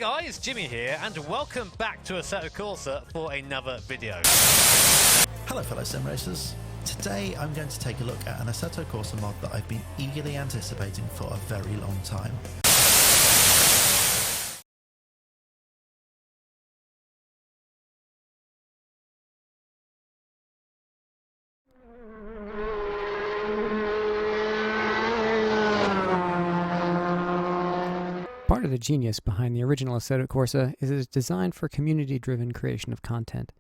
guys, Jimmy here, and welcome back to Assetto Corsa for another video. Hello fellow sim racers. Today I'm going to take a look at an Assetto Corsa mod that I've been eagerly anticipating for a very long time. Part of the genius behind the original Assetto Corsa is its design for community-driven creation of content.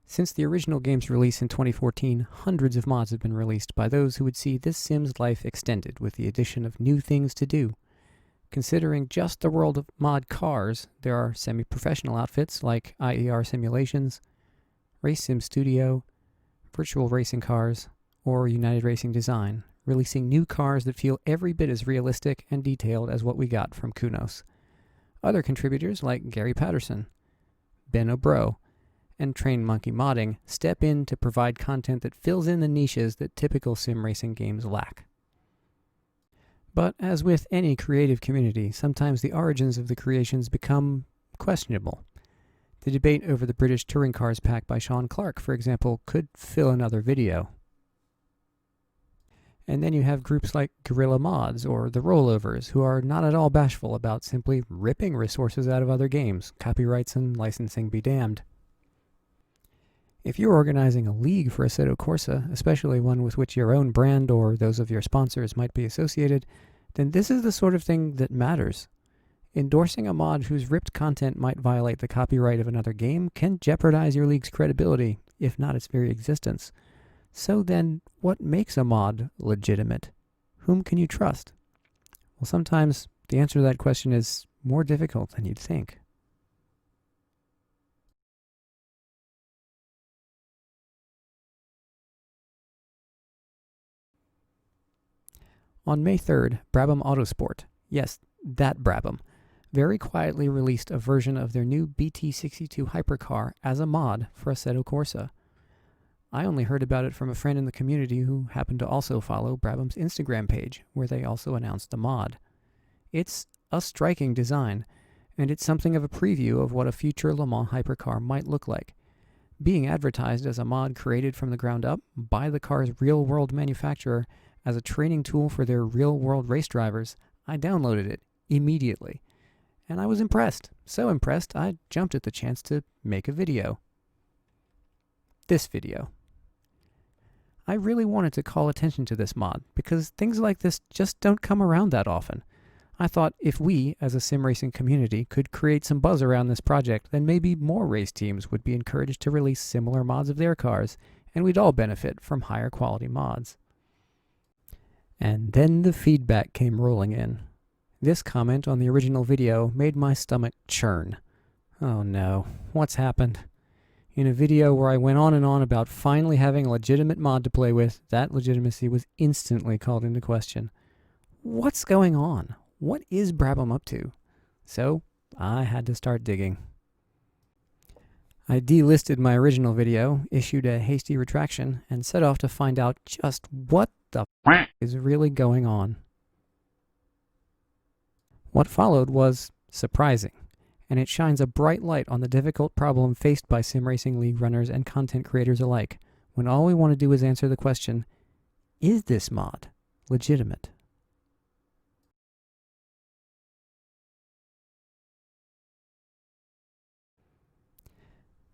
Since the original game's release in 2014, hundreds of mods have been released by those who would see this sim's life extended with the addition of new things to do. Considering just the world of mod cars, there are semi-professional outfits like IER Simulations, Race Sim Studio, Virtual Racing Cars, or United Racing Design, releasing new cars that feel every bit as realistic and detailed as what we got from Kunos. Other contributors like Gary Patterson, Ben O'Bro, and Train Monkey Modding step in to provide content that fills in the niches that typical sim racing games lack. But as with any creative community, sometimes the origins of the creations become questionable. The debate over the British touring cars pack by Sean Clark, for example, could fill another video. And then you have groups like Guerrilla Mods or The Rollovers, who are not at all bashful about simply ripping resources out of other games, copyrights and licensing be damned. If you're organizing a league for Assetto Corsa, especially one with which your own brand or those of your sponsors might be associated, then this is the sort of thing that matters. Endorsing a mod whose ripped content might violate the copyright of another game can jeopardize your league's credibility, if not its very existence. So then, what makes a mod legitimate? Whom can you trust? Well, sometimes the answer to that question is more difficult than you'd think. On May 3rd, Brabham Autosport, yes, that Brabham, very quietly released a version of their new BT62 hypercar as a mod for Assetto Corsa. I only heard about it from a friend in the community who happened to also follow Brabham's Instagram page, where they also announced the mod. It's a striking design, and it's something of a preview of what a future Le Mans hypercar might look like. Being advertised as a mod created from the ground up by the car's real-world manufacturer as a training tool for their real-world race drivers, I downloaded it immediately. And I was impressed. So impressed, I jumped at the chance to make a video. This video. I really wanted to call attention to this mod, because things like this just don't come around that often. I thought if we, as a sim racing community, could create some buzz around this project, then maybe more race teams would be encouraged to release similar mods of their cars, and we'd all benefit from higher quality mods. And then the feedback came rolling in. This comment on the original video made my stomach churn. Oh no, what's happened? In a video where I went on and on about finally having a legitimate mod to play with, that legitimacy was instantly called into question. What's going on? What is Brabham up to? So, I had to start digging. I delisted my original video, issued a hasty retraction, and set off to find out just what the f is really going on. What followed was surprising, and it shines a bright light on the difficult problem faced by sim racing league runners and content creators alike, when all we want to do is answer the question, is this mod legitimate?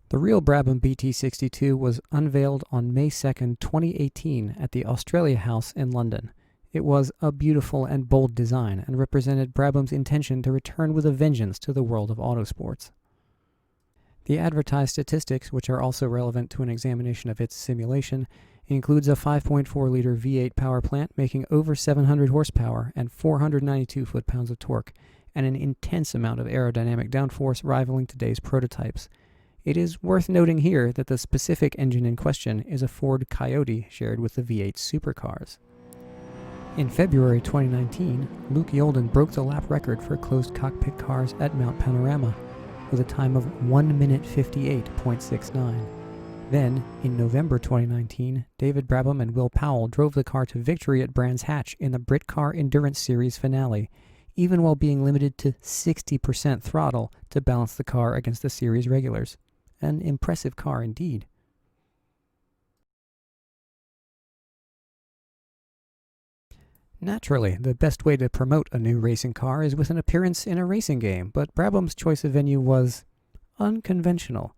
The real Brabham BT62 was unveiled on May 2nd, 2018 at the Australia House in London. It was a beautiful and bold design and represented Brabham's intention to return with a vengeance to the world of autosports. The advertised statistics, which are also relevant to an examination of its simulation, includes a 5.4-liter V8 power plant making over 700 horsepower and 492 foot-pounds of torque, and an intense amount of aerodynamic downforce rivaling today's prototypes. It is worth noting here that the specific engine in question is a Ford Coyote shared with the V8 supercars. In February 2019, Luke Yolden broke the lap record for closed cockpit cars at Mount Panorama, with a time of 1 minute 58.69. Then, in November 2019, David Brabham and Will Powell drove the car to victory at Brands Hatch in the Britcar Endurance Series finale, even while being limited to 60% throttle to balance the car against the series regulars. An impressive car indeed. Naturally, the best way to promote a new racing car is with an appearance in a racing game, but Brabham's choice of venue was unconventional.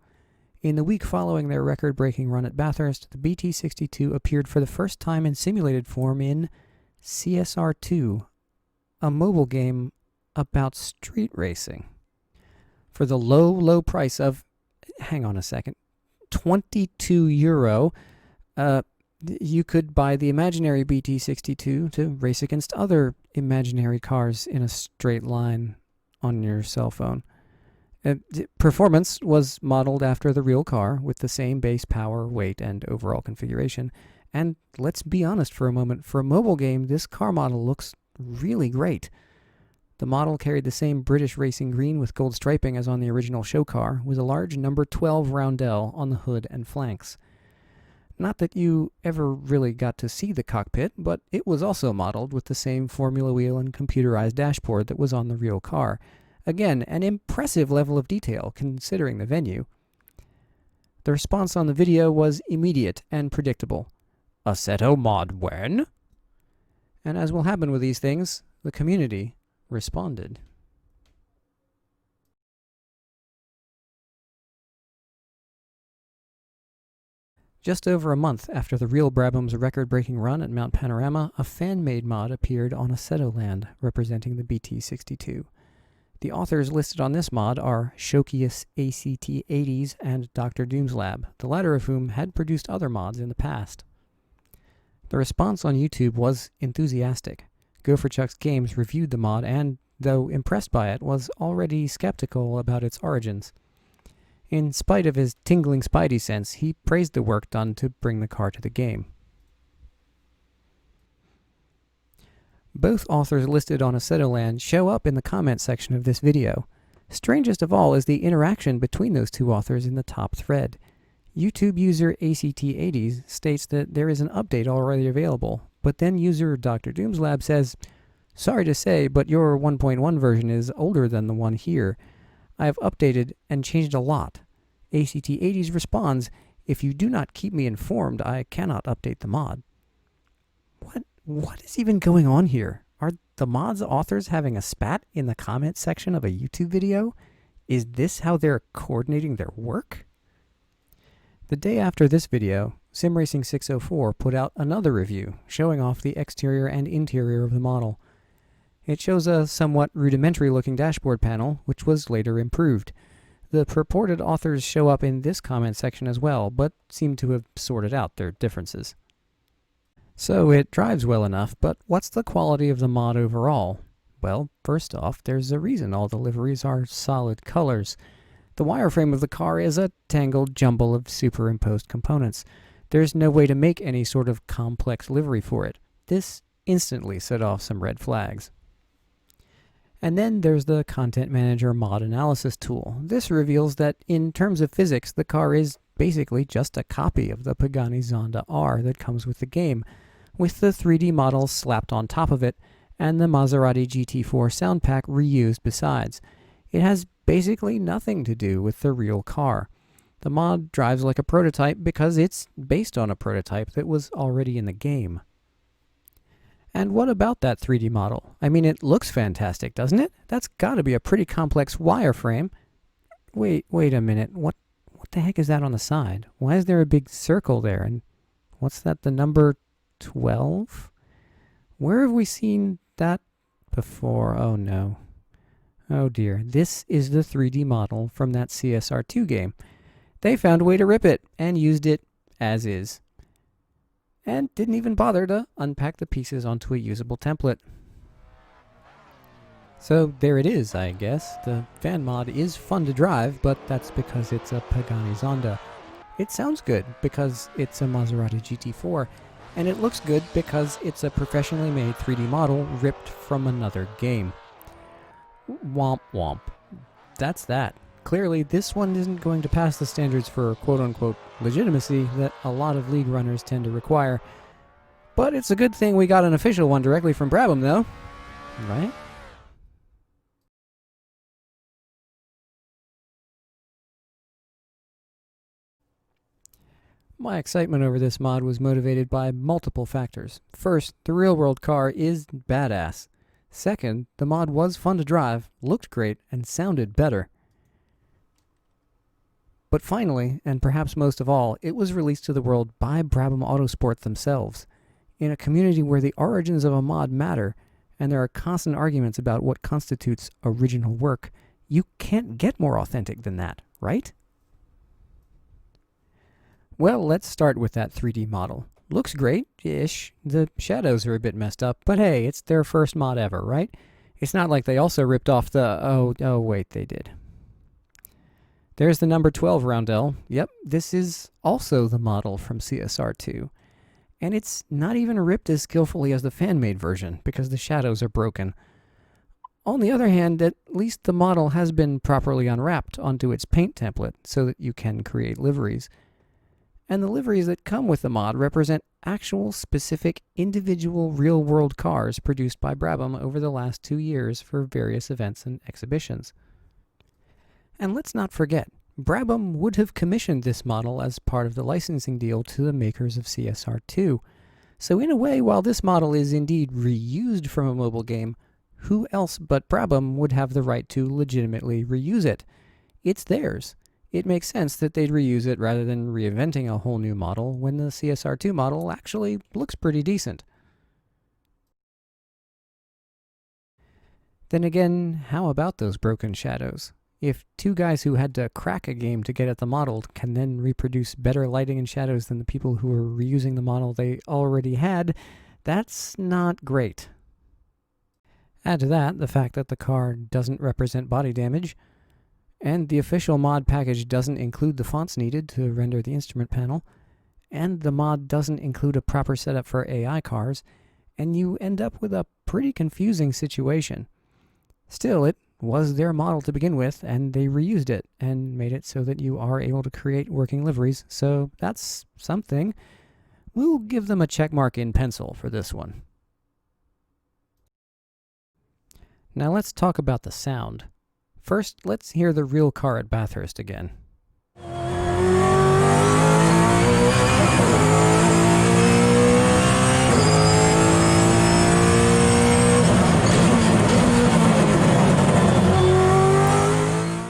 In the week following their record-breaking run at Bathurst, the BT62 appeared for the first time in simulated form in CSR2, a mobile game about street racing. For the low price of, hang on a second, €22, you could buy the imaginary BT62 to race against other imaginary cars in a straight line on your cell phone. Performance was modeled after the real car with the same base power, weight, and overall configuration. And let's be honest for a moment, for a mobile game, this car model looks really great. The model carried the same British racing green with gold striping as on the original show car, with a large number 12 roundel on the hood and flanks. Not that you ever really got to see the cockpit, but it was also modeled with the same formula wheel and computerized dashboard that was on the real car. Again, an impressive level of detail considering the venue. The response on the video was immediate and predictable. Assetto mod when? And as will happen with these things, the community responded. Just over a month after the real Brabham's record-breaking run at Mount Panorama, a fan-made mod appeared on Assetto Land, representing the BT62. The authors listed on this mod are Shokius ACT80s and Dr. Doomslab, the latter of whom had produced other mods in the past. The response on YouTube was enthusiastic. Gopherchucks Games reviewed the mod and, though impressed by it, was already skeptical about its origins. In spite of his tingling spidey sense, he praised the work done to bring the car to the game. Both authors listed on Assetto Land show up in the comment section of this video. Strangest of all is the interaction between those two authors in the top thread. YouTube user ACT80s states that there is an update already available, but then user Dr. Doomslab says, "Sorry to say, but your 1.1 version is older than the one here. I have updated and changed a lot." ACT80s responds, "If you do not keep me informed, I cannot update the mod." What is even going on here? Are the mod's authors having a spat in the comment section of a YouTube video? Is this how they're coordinating their work? The day after this video, SimRacing604 put out another review showing off the exterior and interior of the model. It shows a somewhat rudimentary-looking dashboard panel, which was later improved. The purported authors show up in this comment section as well, but seem to have sorted out their differences. So it drives well enough, but what's the quality of the mod overall? Well, first off, there's a reason all the liveries are solid colors. The wireframe of the car is a tangled jumble of superimposed components. There's no way to make any sort of complex livery for it. This instantly set off some red flags. And then there's the Content Manager mod analysis tool. This reveals that in terms of physics, the car is basically just a copy of the Pagani Zonda R that comes with the game, with the 3D models slapped on top of it and the Maserati GT4 sound pack reused besides. It has basically nothing to do with the real car. The mod drives like a prototype because it's based on a prototype that was already in the game. And what about that 3D model? I mean, it looks fantastic, doesn't it? That's got to be a pretty complex wireframe. Wait a minute. What the heck is that on the side? Why is there a big circle there? And what's that, the number 12? Where have we seen that before? Oh no. Oh dear. This is the 3D model from that CSR2 game. They found a way to rip it and used it as is. And didn't even bother to unpack the pieces onto a usable template. So there it is, I guess. The fan mod is fun to drive, but that's because it's a Pagani Zonda. It sounds good because it's a Maserati GT4, and it looks good because it's a professionally made 3D model ripped from another game. Womp womp. That's that. Clearly, this one isn't going to pass the standards for quote-unquote legitimacy that a lot of league runners tend to require. But it's a good thing we got an official one directly from Brabham, though. Right? My excitement over this mod was motivated by multiple factors. First, the real-world car is badass. Second, the mod was fun to drive, looked great, and sounded better. But finally, and perhaps most of all, it was released to the world by Brabham Autosport themselves. In a community where the origins of a mod matter, and there are constant arguments about what constitutes original work, you can't get more authentic than that, right? Well, let's start with that 3D model. Looks great-ish. The shadows are a bit messed up, but hey, it's their first mod ever, right? It's not like they also ripped off the... Oh, wait, they did. There's the number 12 roundel. Yep, this is also the model from CSR2. And it's not even ripped as skillfully as the fan-made version, because the shadows are broken. On the other hand, at least the model has been properly unwrapped onto its paint template, so that you can create liveries. And the liveries that come with the mod represent actual, specific, individual, real-world cars produced by Brabham over the last 2 years for various events and exhibitions. And let's not forget, Brabham would have commissioned this model as part of the licensing deal to the makers of CSR2. So in a way, while this model is indeed reused from a mobile game, who else but Brabham would have the right to legitimately reuse it? It's theirs. It makes sense that they'd reuse it rather than reinventing a whole new model when the CSR2 model actually looks pretty decent. Then again, how about those broken shadows? If two guys who had to crack a game to get at the model can then reproduce better lighting and shadows than the people who were reusing the model they already had, that's not great. Add to that the fact that the car doesn't represent body damage, and the official mod package doesn't include the fonts needed to render the instrument panel, and the mod doesn't include a proper setup for AI cars, and you end up with a pretty confusing situation. Still, it was their model to begin with, and they reused it and made it so that you are able to create working liveries, so that's something. We'll give them a check mark in pencil for this one. Now let's talk about the sound. First, let's hear the real car at Bathurst again.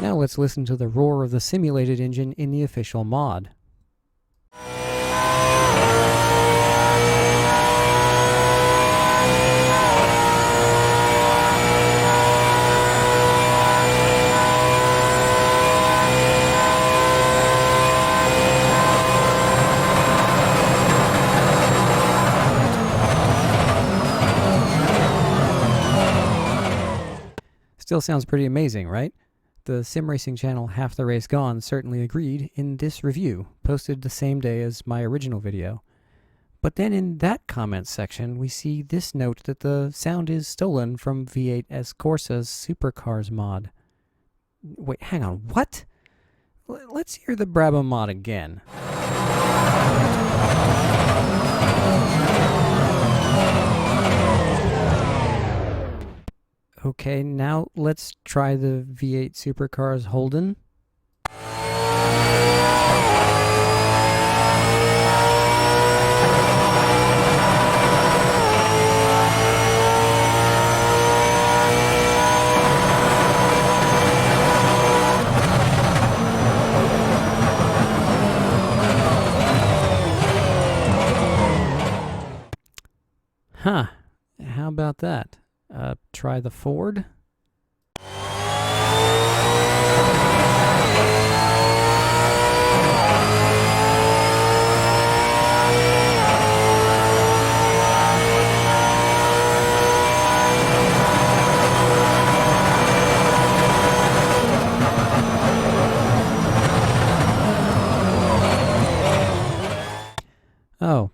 Now let's listen to the roar of the simulated engine in the official mod. Still sounds pretty amazing, right? The sim racing channel Half the Race Gone certainly agreed in this review, posted the same day as my original video. But then in that comments section, we see this note that the sound is stolen from V8S Corsa's Supercars mod. Wait, hang on, what? Let's hear the Brabham mod again. Okay, now let's try the V8 Supercars Holden. Huh, how about that? Try the Ford. Oh.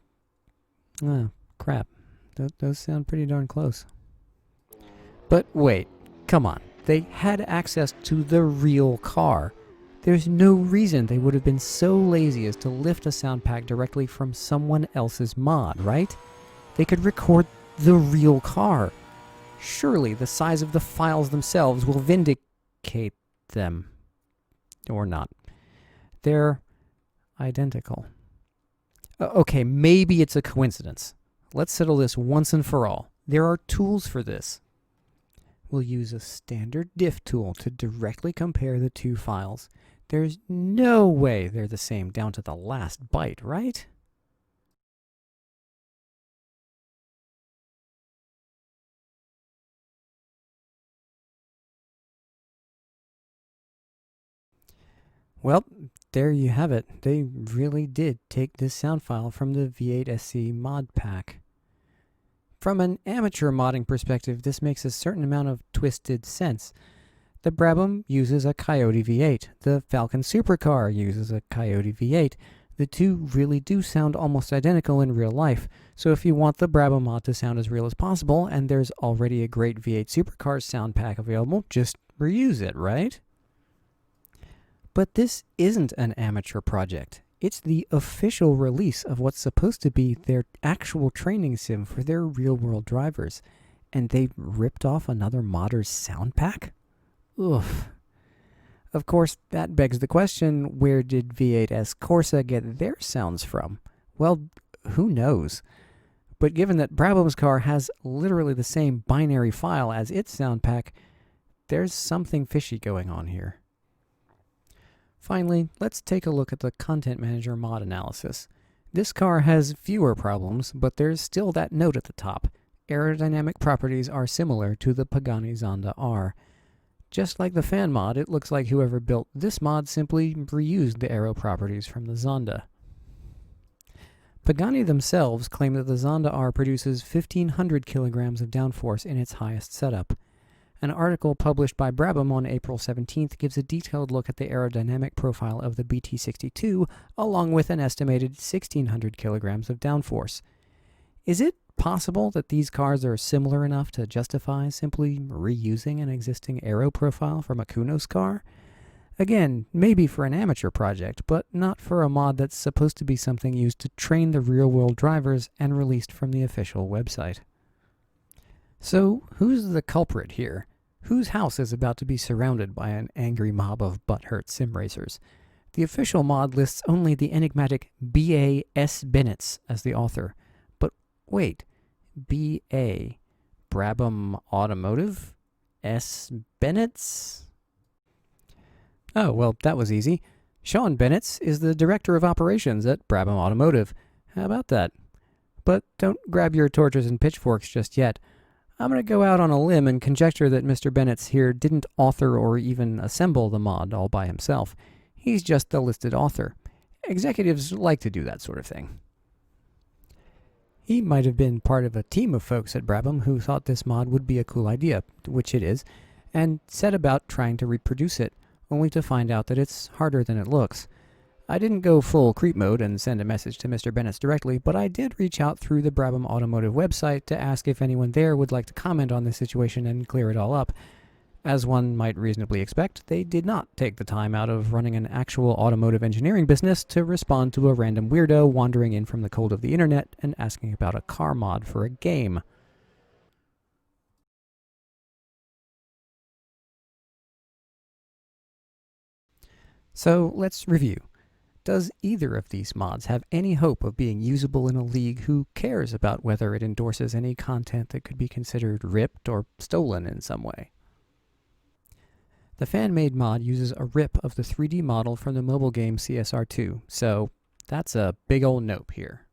Oh, crap. Those sound pretty darn close. But wait, come on. They had access to the real car. There's no reason they would have been so lazy as to lift a sound pack directly from someone else's mod, right? They could record the real car. Surely the size of the files themselves will vindicate them. Or not. They're identical. Okay, maybe it's a coincidence. Let's settle this once and for all. There are tools for this. We'll use a standard diff tool to directly compare the two files. There's no way they're the same down to the last byte, right? Well, there you have it. They really did take this sound file from the V8SC mod pack. From an amateur modding perspective, this makes a certain amount of twisted sense. The Brabham uses a Coyote V8. The Falcon Supercar uses a Coyote V8. The two really do sound almost identical in real life, so if you want the Brabham mod to sound as real as possible, and there's already a great V8 Supercars sound pack available, just reuse it, right? But this isn't an amateur project. It's the official release of what's supposed to be their actual training sim for their real-world drivers. And they ripped off another modder's sound pack? Oof. Of course, that begs the question, where did V8S Corsa get their sounds from? Well, who knows? But given that Brabham's car has literally the same binary file as its sound pack, there's something fishy going on here. Finally, let's take a look at the Content Manager mod analysis. This car has fewer problems, but there's still that note at the top. Aerodynamic properties are similar to the Pagani Zonda R. Just like the fan mod, it looks like whoever built this mod simply reused the aero properties from the Zonda. Pagani themselves claim that the Zonda R produces 1,500 kilograms of downforce in its highest setup. An article published by Brabham on April 17th gives a detailed look at the aerodynamic profile of the BT62, along with an estimated 1,600 kilograms of downforce. Is it possible that these cars are similar enough to justify simply reusing an existing aero profile from a Kunos car? Again, maybe for an amateur project, but not for a mod that's supposed to be something used to train the real-world drivers and released from the official website. So, who's the culprit here? Whose house is about to be surrounded by an angry mob of butthurt sim racers? The official mod lists only the enigmatic B.A.S. Bennetts as the author. But wait, B.A. Brabham Automotive? S. Bennetts? Oh, well, that was easy. Sean Bennetts is the Director of Operations at Brabham Automotive. How about that? But don't grab your torches and pitchforks just yet. I'm going to go out on a limb and conjecture that Mr. Bennetts here didn't author or even assemble the mod all by himself. He's just the listed author. Executives like to do that sort of thing. He might have been part of a team of folks at Brabham who thought this mod would be a cool idea, which it is, and set about trying to reproduce it, only to find out that it's harder than it looks. I didn't go full creep mode and send a message to Mr. Bennetts directly, but I did reach out through the Brabham Automotive website to ask if anyone there would like to comment on this situation and clear it all up. As one might reasonably expect, they did not take the time out of running an actual automotive engineering business to respond to a random weirdo wandering in from the cold of the internet and asking about a car mod for a game. So let's review. Does either of these mods have any hope of being usable in a league who cares about whether it endorses any content that could be considered ripped or stolen in some way? The fan-made mod uses a rip of the 3D model from the mobile game CSR2, so that's a big ol' nope here.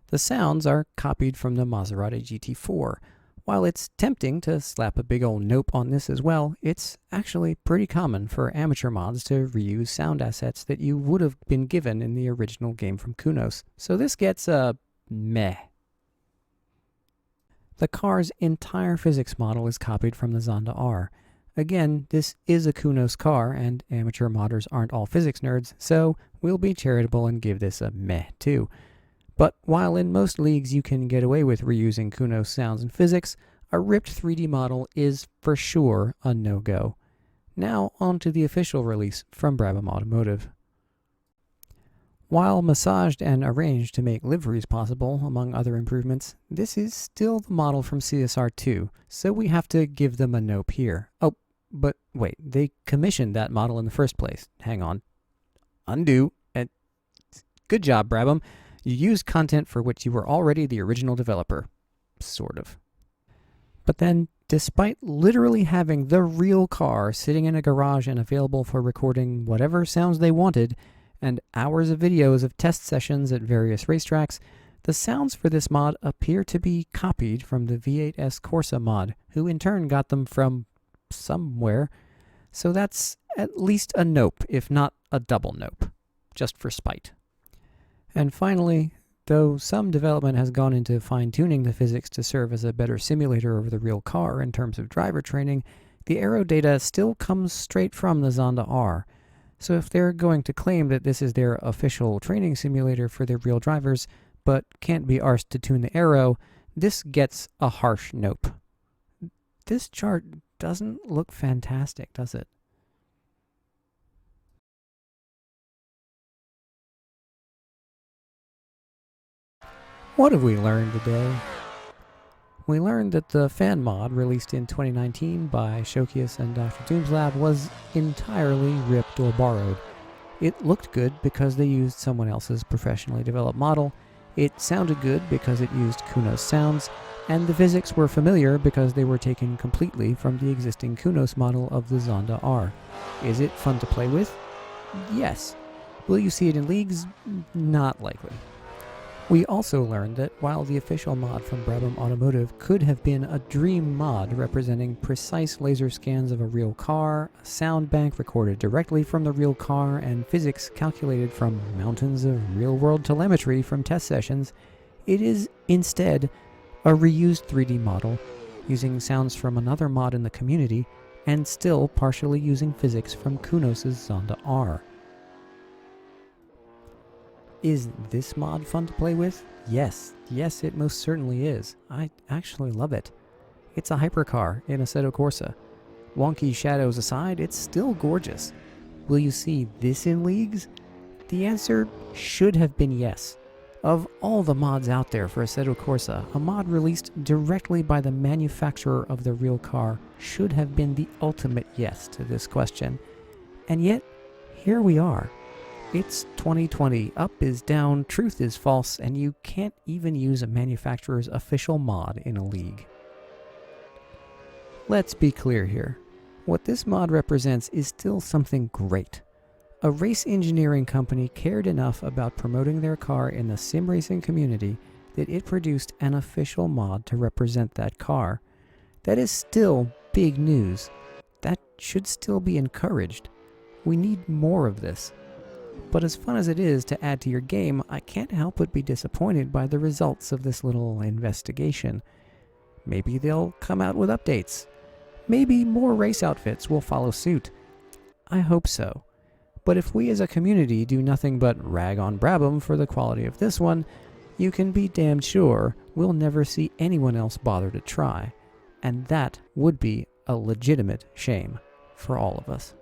The sounds are copied from the Maserati GT4. While it's tempting to slap a big ol' nope on this as well, it's actually pretty common for amateur mods to reuse sound assets that you would have been given in the original game from Kunos, so this gets a meh. The car's entire physics model is copied from the Zonda R. Again, this is a Kunos car, and amateur modders aren't all physics nerds, so we'll be charitable and give this a meh too. But while in most leagues you can get away with reusing Kunos sounds and physics, a ripped 3D model is for sure a no-go. Now on to the official release from Brabham Automotive. While massaged and arranged to make liveries possible, among other improvements, this is still the model from CSR2, so we have to give them a nope here. Oh, but wait, they commissioned that model in the first place. Hang on. Undo. And Good job, Brabham. You used content for which you were already the original developer. Sort of. But then, despite literally having the real car sitting in a garage and available for recording whatever sounds they wanted, and hours of videos of test sessions at various racetracks, the sounds for this mod appear to be copied from the V8S Corsa mod, who in turn got them from somewhere. So that's at least a nope, if not a double nope, just for spite. And finally, though some development has gone into fine-tuning the physics to serve as a better simulator of the real car in terms of driver training, the aero data still comes straight from the Zonda R. So if they're going to claim that this is their official training simulator for their real drivers, but can't be arsed to tune the aero, this gets a harsh nope. This chart doesn't look fantastic, does it? What have we learned today? We learned that the fan mod released in 2019 by Shokius and Dr. Doom's Lab was entirely ripped or borrowed. It looked good because they used someone else's professionally developed model, it sounded good because it used Kunos sounds, and the physics were familiar because they were taken completely from the existing Kunos model of the Zonda R. Is it fun to play with? Yes. Will you see it in leagues? Not likely. We also learned that while the official mod from Brabham Automotive could have been a dream mod representing precise laser scans of a real car, a sound bank recorded directly from the real car, and physics calculated from mountains of real-world telemetry from test sessions, it is instead a reused 3D model using sounds from another mod in the community and still partially using physics from Kunos' Zonda R. Is this mod fun to play with? Yes, it most certainly is. I actually love it. It's a hypercar in Assetto Corsa. Wonky shadows aside, it's still gorgeous. Will you see this in leagues? The answer should have been yes. Of all the mods out there for Assetto Corsa, a mod released directly by the manufacturer of the real car should have been the ultimate yes to this question. And yet, here we are. It's 2020, up is down, truth is false, and you can't even use a manufacturer's official mod in a league. Let's be clear here. What this mod represents is still something great. A race engineering company cared enough about promoting their car in the sim racing community that it produced an official mod to represent that car. That is still big news. That should still be encouraged. We need more of this. But as fun as it is to add to your game, I can't help but be disappointed by the results of this little investigation. Maybe they'll come out with updates. Maybe more race outfits will follow suit. I hope so. But if we as a community do nothing but rag on Brabham for the quality of this one, you can be damned sure we'll never see anyone else bother to try. And that would be a legitimate shame for all of us.